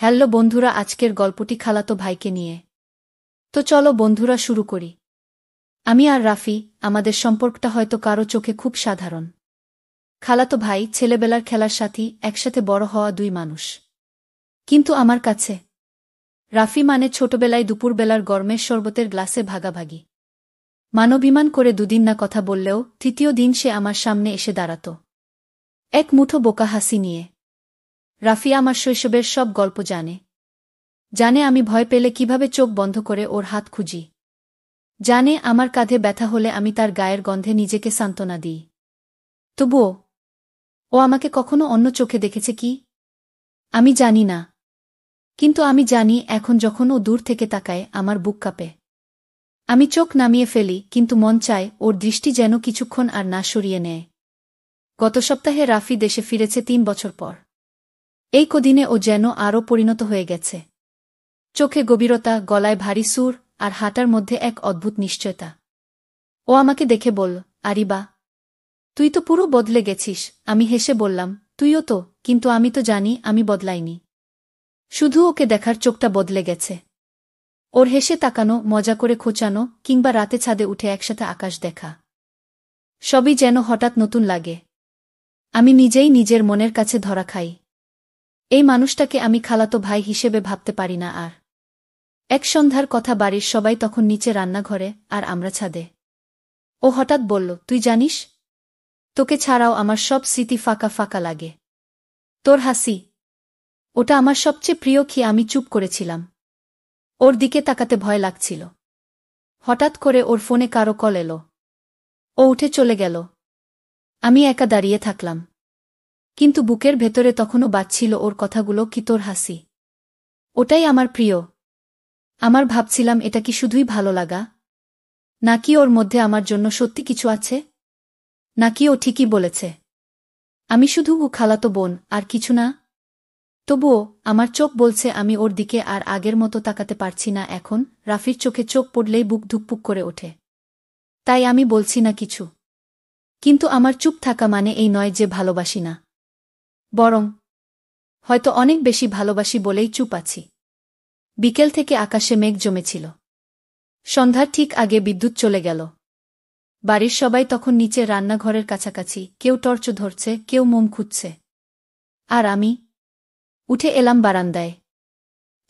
Hello বন্ধুরা, আজকের গল্পটি খালাতো ভাইকে নিয়ে। তো চলো বন্ধুরা শুরু করি। আমি আর রাফি, আমাদের সম্পর্কটা হয়তো কারো চোখে খুব সাধারণ। খালাতো ভাই, ছেলেবেলার খেলার সাথী, একসাথে বড় হওয়া দুই মানুষ। কিন্তু আমার কাছে রাফি মানে ছোটবেলায় দুপুরবেলার গরমের শরবতের গ্লাসে ভাগাভাগি। মানবিমান করে দুদিন না কথা বললেও তৃতীয় দিন সে আমার সামনে এসে দাঁড়াত, এক মুঠো বোকা হাসি নিয়ে। রাফি আমার শৈশবের সব গল্প জানে আমি ভয় পেলে কিভাবে চোখ বন্ধ করে ওর হাত খুঁজি। জানে আমার কাঁধে ব্যথা হলে আমি তার গায়ের গন্ধে নিজেকে সান্ত্বনা দিই। তবুও ও আমাকে কখনো অন্য চোখে দেখেছে কি আমি জানি না, কিন্তু আমি জানি এখন যখন ও দূর থেকে তাকায় আমার বুক কাঁপে। আমি চোখ নামিয়ে ফেলি, কিন্তু মন চায় ওর দৃষ্টি যেন কিছুক্ষণ আর না সরিয়ে নেয়। গত সপ্তাহে রাফি দেশে ফিরেছে ৩ বছর পর। এই কদিনে ও যেন আরও পরিণত হয়ে গেছে। চোখে গভীরতা, গলায় ভারী সুর, আর হাঁটার মধ্যে এক অদ্ভুত নিশ্চয়তা। ও আমাকে দেখে বলল, আরিবা, তুই তো পুরো বদলে গেছিস। আমি হেসে বললাম, তুইও তো। কিন্তু আমি তো জানি আমি বদলাইনি। শুধু ওকে দেখার চোখটা বদলে গেছে। ওর হেসে তাকানো, মজা করে খোঁচানো, কিংবা রাতে ছাদে উঠে একসাথে আকাশ দেখা, সবই যেন হঠাৎ নতুন লাগে। আমি নিজেই নিজের মনের কাছে ধরা খাই। এই মানুষটাকে আমি খালাতো ভাই হিসেবে ভাবতে পারি না আর। এক সন্ধ্যার কথা, বাড়ির সবাই তখন নিচে রান্নাঘরে আর আমরা ছাদে। ও হঠাৎ বলল, তুই জানিস, তোকে ছাড়াও আমার সব স্মৃতি ফাঁকা ফাঁকা লাগে। তোর হাসি, ওটা আমার সবচেয়ে প্রিয়। কি আমি চুপ করেছিলাম। ওর দিকে তাকাতে ভয় লাগছিল। হঠাৎ করে ওর ফোনে কারো কল এলো। ও উঠে চলে গেল। আমি একা দাঁড়িয়ে থাকলাম, কিন্তু বুকের ভেতরে তখনও বাজছিল ওর কথাগুলো, কি তোর হাসি, ওটাই আমার প্রিয়। আমার ভাবছিলাম, এটা কি শুধুই ভালো লাগা, নাকি ওর মধ্যে আমার জন্য সত্যি কিছু আছে, নাকি ও ঠিকই বলেছে আমি শুধু ও খালাতো বোন আর কিছু না। তবুও আমার চোখ বলছে আমি ওর দিকে আর আগের মতো তাকাতে পারছি না এখন। রাফির চোখে চোখ পড়লেই বুক ধুকপুক করে ওঠে। তাই আমি বলছি না কিছু। কিন্তু আমার চুপ থাকা মানে এই নয় যে ভালোবাসি না, বরং হয়তো অনেক বেশি ভালোবাসি বলেই চুপ আছি। বিকেল থেকে আকাশে মেঘ জমেছিল। সন্ধ্যার ঠিক আগে বিদ্যুৎ চলে গেল। বাড়ির সবাই তখন নিচে রান্নাঘরের কাছাকাছি, কেউ টর্চ ধরছে, কেউ মোম খুঁজছে। আর আমি উঠে এলাম বারান্দায়।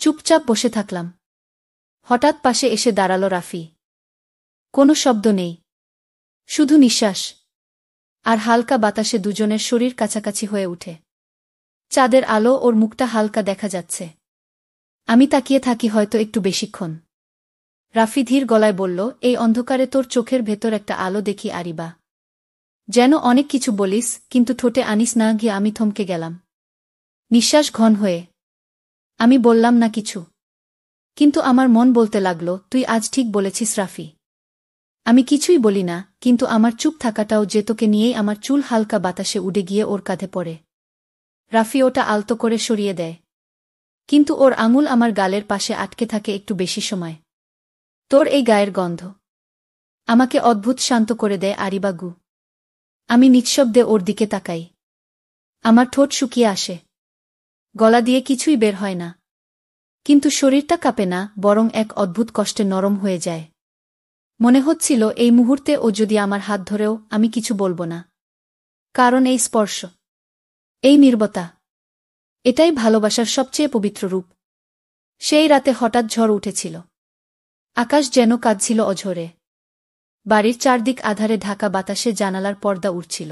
চুপচাপ বসে থাকলাম। হঠাৎ পাশে এসে দাঁড়াল রাফি। কোনো শব্দ নেই, শুধু নিঃশ্বাস আর হালকা বাতাসে দুজনের শরীর কাছাকাছি হয়ে উঠে। চাঁদের আলো, ওর মুখটা হালকা দেখা যাচ্ছে। আমি তাকিয়ে থাকি হয়তো একটু বেশিক্ষণ। রাফি ধীর গলায় বলল, এই অন্ধকারে তোর চোখের ভেতর একটা আলো দেখি আরিবা। যেন অনেক কিছু বলিস, কিন্তু ঠোঁটে আনিস না। গিয়ে আমি থমকে গেলাম, নিঃশ্বাস ঘন হয়ে। আমি বললাম না কিছু, কিন্তু আমার মন বলতে লাগল, তুই আজ ঠিক বলেছিস রাফি। আমি কিছুই বলি না, কিন্তু আমার চুপ থাকাটাও যে তোকে নিয়েই। আমার চুল হালকা বাতাসে উড়ে গিয়ে ওর কাঁধে পড়ে। রাফি ওটা আলতো করে সরিয়ে দেয়, কিন্তু ওর আঙুল আমার গালের পাশে আটকে থাকে একটু বেশি সময়। তোর এই গায়ের গন্ধ আমাকে অদ্ভুত শান্ত করে দেয় আরিবাগু। আমি নিঃশব্দে ওর দিকে তাকাই। আমার ঠোঁট শুকিয়ে আসে, গলা দিয়ে কিছুই বের হয় না, কিন্তু শরীরটা কাঁপে না, বরং এক অদ্ভুত কষ্টে নরম হয়ে যায়। মনে হচ্ছিল এই মুহূর্তে ও যদি আমার হাত ধরেও আমি কিছু বলবো না। কারণ এই স্পর্শ, এই নীরবতা, এটাই ভালোবাসার সবচেয়ে পবিত্র রূপ। সেই রাতে হঠাৎ ঝড় উঠেছিল। আকাশ যেন কাঁদছিল অঝরে। বাড়ির চারদিক আধারে ঢাকা, বাতাসে জানালার পর্দা উড়ছিল।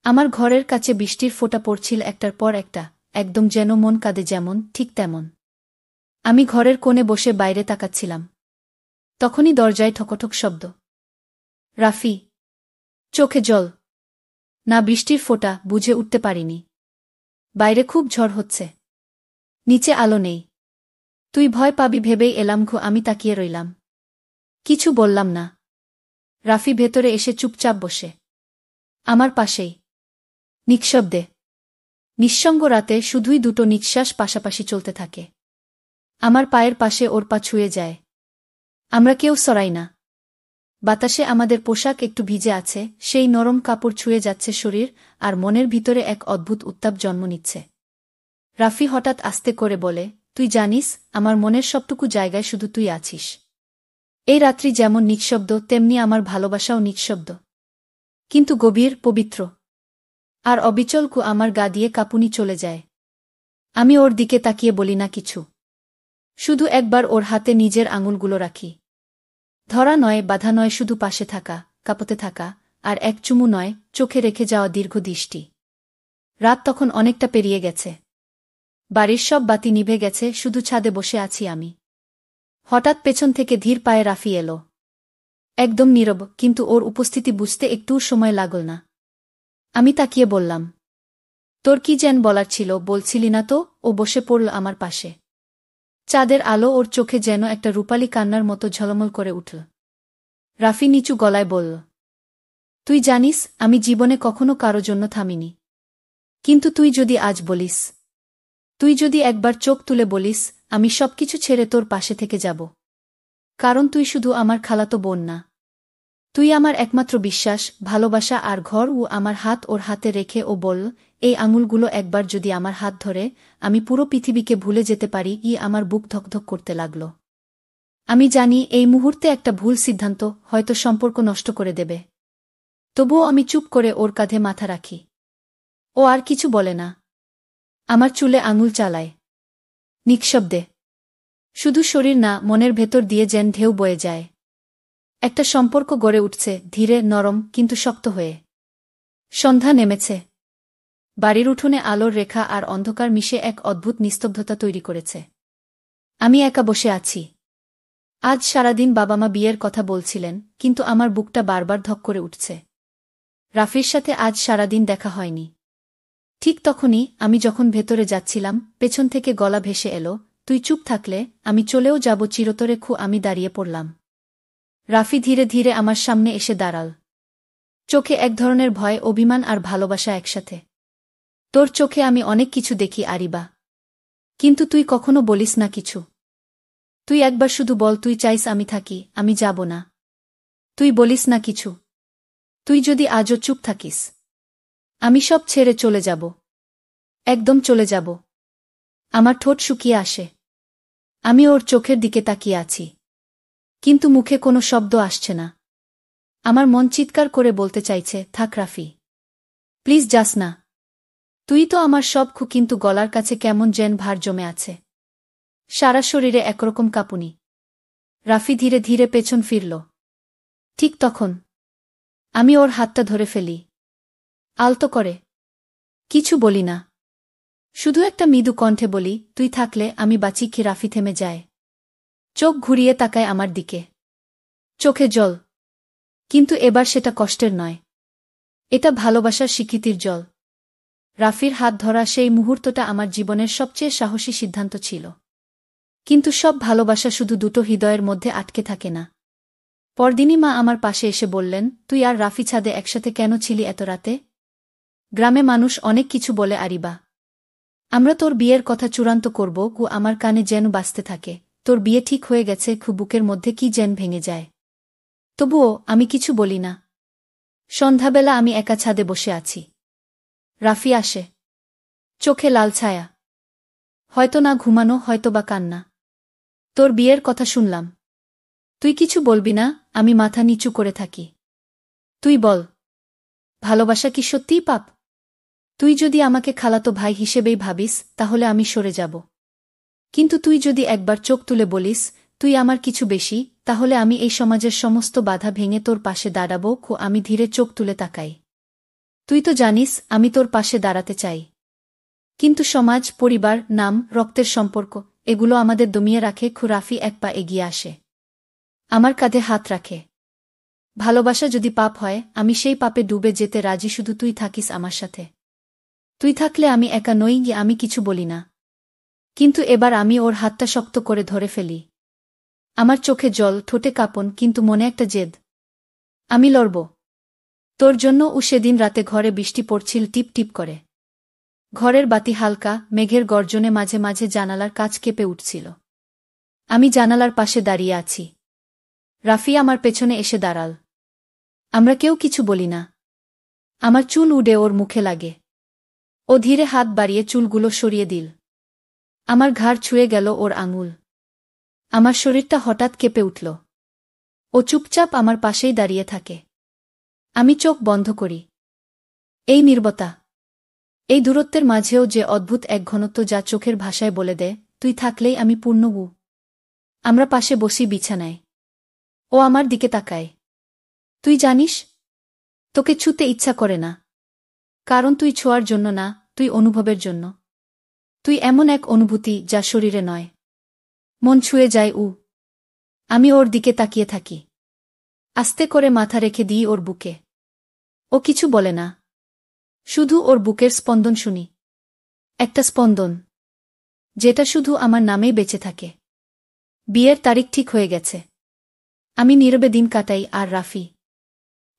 আমার ঘরের কাছে বৃষ্টির ফোঁটা পড়ছিল একটার পর একটা, একদম যেন মন কাঁদে যেমন, ঠিক তেমন। আমি ঘরের কোণে বসে বাইরে তাকাচ্ছিলাম। তখনই দরজায় ঠকঠক শব্দ। রাফি, চোখে জল, না বৃষ্টির ফোঁটা, বুঝে উঠতে পারিনি। বাইরে খুব ঝড় হচ্ছে, নিচে আলো নেই। তুই ভয় পাবি ভেবেই এলাম। আমি তাকিয়ে রইলাম, কিছু বললাম না। রাফি ভেতরে এসে চুপচাপ বসে আমার পাশেই, নিঃশব্দে। নিঃসঙ্গ রাতে শুধুই দুটো নিঃশ্বাস পাশাপাশি চলতে থাকে। আমার পায়ের পাশে ওর পা ছুঁয়ে যায়। আমরা কেউ সরাই না। বাতাসে আমাদের পোশাক একটু ভিজে আছে, সেই নরম কাপড় ছুঁয়ে যাচ্ছে শরীর, আর মনের ভিতরে এক অদ্ভুত উত্তাপ জন্ম নিচ্ছে। রাফি হঠাৎ আস্তে করে বলে, তুই জানিস আমার মনের সবটুকু জায়গায় শুধু তুই আছিস। এই রাত্রি যেমন নিঃশব্দ তেমনি আমার ভালোবাসাও নিঃশব্দ, কিন্তু গভীর, পবিত্র আর অবিচল। আমার গা দিয়ে কাঁপুনি চলে যায়। আমি ওর দিকে তাকিয়ে বলি না কিছু, শুধু একবার ওর হাতে নিজের আঙুলগুলো রাখি। ধরা নয়, বাধা নয়, শুধু পাশে থাকা, কাঁপতে থাকা, আর এক চুমু নয়, চোখে রেখে যাওয়া দীর্ঘ দৃষ্টি। রাত তখন অনেকটা পেরিয়ে গেছে। বাড়ির সব বাতি নিভে গেছে, শুধু ছাদে বসে আছি আমি। হঠাৎ পেছন থেকে ধীর পায়ে রাফি এলো। একদম নীরব, কিন্তু ওর উপস্থিতি বুঝতে একটুও সময় লাগল না। আমি তাকিয়ে বললাম, তোর কি যেন বলার ছিল, বলছিলি না তো? ও বসে পড়ল আমার পাশে। চাঁদের আলো ওর চোখে যেন একটা রূপালী কান্নার মতো ঝলমল করে উঠল। রাফি নিচু গলায় বলল, তুই জানিস আমি জীবনে কখনো কারো জন্য থামিনি, কিন্তু তুই যদি আজ বলিস, তুই যদি একবার চোখ তুলে বলিস, আমি সবকিছু ছেড়ে তোর পাশে থেকে যাব। কারণ তুই শুধু আমার খালাতো বোন না, তুই আমার একমাত্র বিশ্বাস, ভালোবাসা আর ঘর। ও আমার হাত ওর হাতে রেখে ও বলল, এই আঙুলগুলো একবার যদি আমার হাত ধরে, আমি পুরো পৃথিবীকে ভুলে যেতে পারি। আমার বুক ধকধক করতে লাগল। আমি জানি এই মুহূর্তে একটা ভুল সিদ্ধান্ত হয়তো সম্পর্ক নষ্ট করে দেবে। তবুও আমি চুপ করে ওর কাঁধে মাথা রাখি। ও আর কিছু বলে না, আমার চুলে আঙুল চালায় নিঃশব্দে। শুধু শরীর না, মনের ভেতর দিয়ে যেন ঢেউ বয়ে যায়। একটা সম্পর্ক গড়ে উঠছে, ধীরে, নরম, কিন্তু শক্ত হয়ে। সন্ধ্যা নেমেছে। বাড়ির উঠোনে আলোর রেখা আর অন্ধকার মিশে এক অদ্ভুত নিস্তব্ধতা তৈরি করেছে। আমি একা বসে আছি। আজ সারাদিন বাবা মা বিয়ের কথা বলছিলেন, কিন্তু আমার বুকটা বারবার ধক করে উঠছে। রাফির সাথে আজ সারাদিন দেখা হয়নি। ঠিক তখনই, আমি যখন ভেতরে যাচ্ছিলাম, পেছন থেকে গলা ভেসে এলো, তুই চুপ থাকলে আমি চলেও যাব চিরতরে। আমি দাঁড়িয়ে পড়লাম। রাফি ধীরে ধীরে আমার সামনে এসে দাঁড়াল। চোখে এক ধরনের ভয়, অভিমান আর ভালোবাসা একসাথে। তোর চোখে আমি অনেক কিছু দেখি আরিবা, কিন্তু তুই কখনো বলিস না কিছু। তুই একবার শুধু বল, তুই চাইস আমি থাকি, আমি যাব না। তুই বলিস না কিছু। তুই যদি আজও চুপ থাকিস, আমি সব ছেড়ে চলে যাব, একদম চলে যাব। আমার ঠোঁট শুকিয়ে আসে। আমি ওর চোখের দিকে তাকিয়ে আছি, কিন্তু মুখে কোনো শব্দ আসছে না। আমার মন চিৎকার করে বলতে চাইছে, থাক রাফি, প্লিজ যাস না। তুই তো আমার সব। কিন্তু গলার কাছে কেমন যেন ভার জমে আছে। সারা শরীরে একরকম কাঁপুনি। রাফি ধীরে ধীরে পেছন ফিরল। ঠিক তখন আমি ওর হাতটা ধরে ফেলি, আলতো করে। কিছু বলি না, শুধু একটা মৃদু কণ্ঠে বলি, তুই থাকলে আমি বাঁচি কি? রাফি থেমে যায়। চোখ ঘুরিয়ে তাকায় আমার দিকে। চোখে জল, কিন্তু এবার সেটা কষ্টের নয়, এটা ভালোবাসার স্বীকৃতির জল। রাফির হাত ধরা সেই মুহূর্তটা আমার জীবনের সবচেয়ে সাহসী সিদ্ধান্ত ছিল। কিন্তু সব ভালোবাসা শুধু দুটো হৃদয়ের মধ্যে আটকে থাকে না। পরদিনই মা আমার পাশে এসে বললেন, তুই আর রাফি ছাদে একসাথে কেন ছিলি এত রাতে? গ্রামে মানুষ অনেক কিছু বলে আরিবা। আমরা তোর বিয়ের কথা চূড়ান্ত করব। আমার কানে যেন বাজতে থাকে, তোর বিয়ে ঠিক হয়ে গেছে। বুকের মধ্যে কি যেন ভেঙে যায়। তবুও আমি কিছু বলি না। সন্ধ্যাবেলা আমি একা ছাদে বসে আছি। রাফি আসে, চোখে লাল ছায়া। হয়তো না ঘুমানো, হয়তো বা কান্না। তোর বিয়ের কথা শুনলাম, তুই কিছু বলবি না? আমি মাথা নিচু করে থাকি। তুই বল, ভালোবাসা কি সত্যিই পাপ? তুই যদি আমাকে খালাতো ভাই হিসেবেই ভাবিস, তাহলে আমি সরে যাব। কিন্তু তুই যদি একবার চোখ তুলে বলিস, তুই আমার কিছু বেশি, তাহলে আমি এই সমাজের সমস্ত বাধা ভেঙে তোর পাশে দাঁড়াব। আমি ধীরে চোখ তুলে তাকাই। তুই তো জানিস আমি তোর পাশে দাঁড়াতে চাই, কিন্তু সমাজ, পরিবার, নাম, রক্তের সম্পর্ক, এগুলো আমাদের দমিয়ে রাখে। রাফি এক পা এগিয়ে আসে, আমার কাঁধে হাত রাখে। ভালোবাসা যদি পাপ হয়, আমি সেই পাপে ডুবে যেতে রাজি, শুধু তুই থাকিস আমার সাথে। তুই থাকলে আমি একা নই। আমি কিছু বলি না, কিন্তু এবার আমি ওর হাতটা শক্ত করে ধরে ফেলি। আমার চোখে জল, ঠোঁটে কাঁপন, কিন্তু মনে একটা জেদ। আমি লড়ব তোর জন্য। সেদিন রাতে ঘরে বৃষ্টি পড়ছিল টিপ টিপ করে। ঘরের বাতি হালকা, মেঘের গর্জনে মাঝে মাঝে জানালার কাচ কেঁপে উঠছিল। আমি জানালার পাশে দাঁড়িয়ে আছি। রাফি আমার পেছনে এসে দাঁড়াল। আমরা কেউ কিছু বলি না। আমার চুল উড়ে ওর মুখে লাগে। ও ধীরে হাত বাড়িয়ে চুলগুলো সরিয়ে দিল। আমার ঘাড় ছুঁয়ে গেল ওর আঙুল। আমার শরীরটা হঠাৎ কেঁপে উঠল। ও চুপচাপ আমার পাশেই দাঁড়িয়ে থাকে। আমি চোখ বন্ধ করি। এই নীরবতা, এই দূরত্বের মাঝেও যে অদ্ভুত এক ঘনত্ব যা চোখের ভাষায় বলে দেয়, তুই থাকলেই আমি পূর্ণ হু। আমরা পাশে বসি বিছানায়। ও আমার দিকে তাকায়। তুই জানিস, তোকে ছুঁতে ইচ্ছা করে না। কারণ তুই ছোঁয়ার জন্য না, তুই অনুভবের জন্য। তুই এমন এক অনুভূতি যা শরীরে নয়, মন ছুঁয়ে যায়। আমি ওর দিকে তাকিয়ে থাকি। আস্তে করে মাথা রেখে দিই ওর বুকে। ও কিছু বলে না, শুধু ওর বুকের স্পন্দন শুনি। একটা স্পন্দন যেটা শুধু আমার নামেই বেঁচে থাকে। বিয়ের তারিখ ঠিক হয়ে গেছে। আমি নীরবে দিন কাটাই, আর রাফি,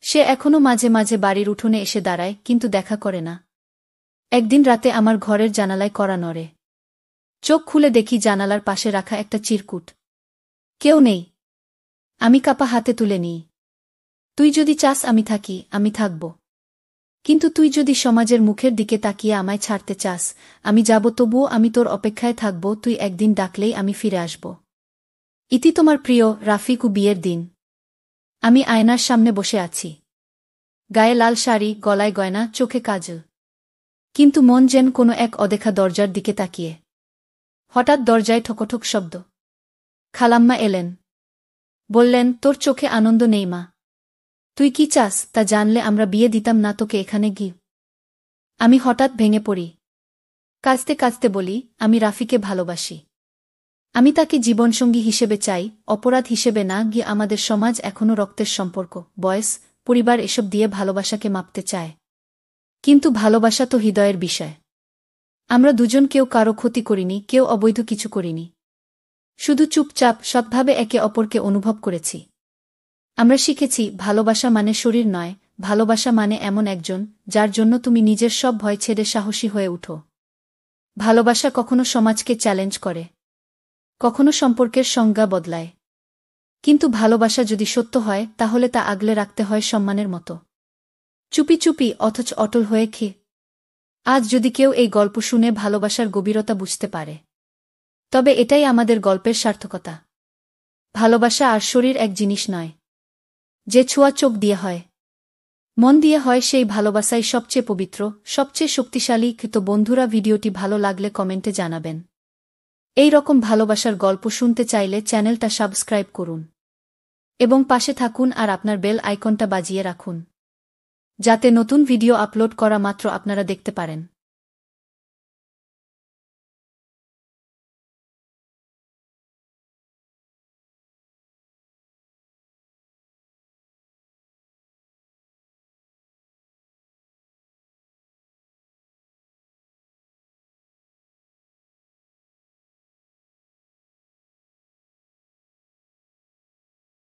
সে এখনো মাঝে মাঝে বাড়ির উঠোনে এসে দাঁড়ায়, কিন্তু দেখা করে না। একদিন রাতে আমার ঘরের জানালায় কড়া নড়ে। চোখ খুলে দেখি জানালার পাশে রাখা একটা চিরকুট। কেউ নেই। আমি কাপা হাতে তুলে নিই। তুই যদি চাস আমি থাকি, আমি থাকব। কিন্তু তুই যদি সমাজের মুখের দিকে তাকিয়ে আমায় ছাড়তে চাস, আমি যাব, তবুও আমি তোর অপেক্ষায় থাকব। তুই একদিন ডাকলেই আমি ফিরে আসব। ইতি তোমার প্রিয় রাফিকু। বিয়ের দিন আমি আয়নার সামনে বসে আছি। গায়ে লাল শাড়ি, গলায় গয়না, চোখে কাজল। কিন্তু মন যেন কোনো এক অদেখা দরজার দিকে তাকিয়ে। হঠাৎ দরজায় ঠকঠক শব্দ। খালাম্মা এলেন। বললেন, তোর চোখে আনন্দ নেই মা। তুই কি চাস তা জানলে আমরা বিয়ে দিতাম না তোকে এখানে গি। আমি হঠাৎ ভেঙে পড়ি। কাঁদতে কাঁদতে বলি, আমি রাফিকে ভালোবাসি। আমি তাকে জীবনসঙ্গী হিসেবে চাই, অপরাধ হিসেবে না। গিয়ে আমাদের সমাজ এখনও রক্তের সম্পর্ক, বয়স, পরিবার এসব দিয়ে ভালোবাসাকে মাপতে চায়। কিন্তু ভালোবাসা তো হৃদয়ের বিষয়। আমরা দুজন কেউ কারো ক্ষতি করিনি, কেউ অবৈধ কিছু করিনি। শুধু চুপচাপ সৎভাবে একে অপরকে অনুভব করেছি। আমরা শিখেছি ভালোবাসা মানে শরীর নয়, ভালোবাসা মানে এমন একজন যার জন্য তুমি নিজের সব ভয় ছেড়ে সাহসী হয়ে উঠো। ভালোবাসা কখনো সমাজকে চ্যালেঞ্জ করে, কখনো সম্পর্কের সংজ্ঞা বদলায়। কিন্তু ভালোবাসা যদি সত্য হয়, তাহলে তা আগলে রাখতে হয় সম্মানের মতো। চুপি চুপি অথচ অটল হয়ে আজ যদি কেউ এই গল্প শুনে ভালোবাসার গভীরতা বুঝতে পারে, তবে এটাই আমাদের গল্পের সার্থকতা। ভালোবাসা আর শরীর এক জিনিস নয়। যে ছোঁয়া চোখ দিয়ে হয়, মন দিয়ে হয়, সেই ভালোবাসাই সবচেয়ে পবিত্র, সবচেয়ে শক্তিশালী। কৃত বন্ধুরা, ভিডিওটি ভালো লাগলে কমেন্টে জানাবেন। এই রকম ভালোবাসার গল্প শুনতে চাইলে চ্যানেলটা সাবস্ক্রাইব করুন এবং পাশে থাকুন, আর আপনার বেল আইকনটা বাজিয়ে রাখুন, যাতে নতুন ভিডিও আপলোড করা মাত্র আপনারা দেখতে পারেন।